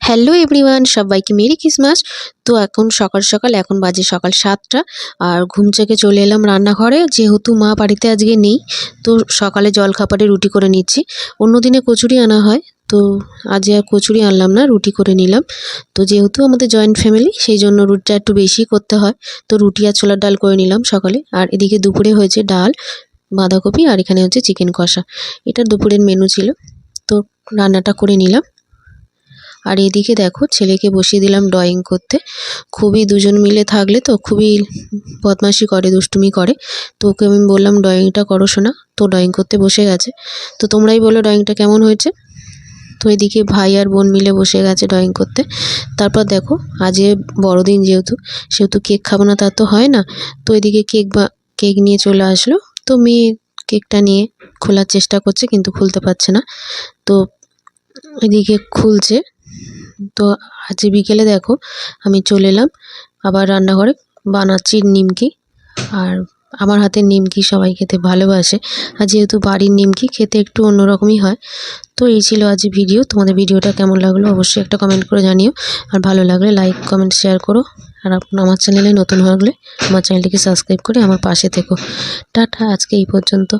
Hello everyone, সবাইকে merry Christmas. তো এখন সকাল সকাল এখন বাজে সকাল 7টা। আর ঘুম থেকে চলে এলাম রান্নাঘরে, যেহেতু মা বাড়িতে আজকে নেই। তো সকালে জলখাবারে রুটি করে নিচ্ছি। অন্যদিনে কচুরি আনা হয়, তো আজ আর কচুরি আনলাম না, রুটি করে নিলাম। তো যেহেতু আমাদের জয়েন্ট ফ্যামিলি, সেই জন্য রুটিটা একটু বেশি করতে হয়। তো রুটি আর ছোলার ডাল করে নিলাম সকালে। আর এদিকে দুপুরে হয়েছে ডাল, বাঁধাকপি, আর এখানে হচ্ছে চিকেন কষা। এটা দুপুরের মেনু ছিল। তো রান্নাটা করে নিলাম। আর এদিকে দেখো, ছেলেকে বসিয়ে দিলাম ড্রয়িং করতে। খুবই দুজন মিলে থাকলে তো খুবই বদমাশি করে, দুষ্টুমি করে। তো ওকে আমি বললাম ড্রয়িংটা করো শোনা, তো ড্রয়িং করতে বসে গেছে। তো তোমরাই বলো ড্রয়িংটা কেমন হয়েছে। তো এদিকে ভাই আর বোন মিলে বসে গেছে ড্রয়িং করতে। তারপর দেখো, আজ বড়দিন সেহেতু কেক খাবো না তা তো হয় না। তো এদিকে কেক নিয়ে চলে আসলো। তো মেয়ে কেকটা নিয়ে খোলার চেষ্টা করছে, কিন্তু খুলতে পারছে না। তো এদিকে খুলছে। তো আজ বিকেলে দেখো, আমি চলে এলাম আবার রান্নাঘরে, বানাচ্ছি নিমকি। আর আমার হাতের নিমকি সবাই খেতে ভালোবাসে, আর যেহেতু বাড়ির নিমকি খেতে একটু অন্যরকমই হয়। তো এই ছিল আজ ভিডিও। তোমাদের ভিডিওটা কেমন লাগলো অবশ্যই একটা কমেন্ট করে জানিও। আর ভালো লাগলে লাইক কমেন্ট শেয়ার করো। আর আমার চ্যানেলে নতুন হলে আমার চ্যানেলটিকে সাবস্ক্রাইব করে আমার পাশে থেকো। টাটা, আজকে এই পর্যন্ত।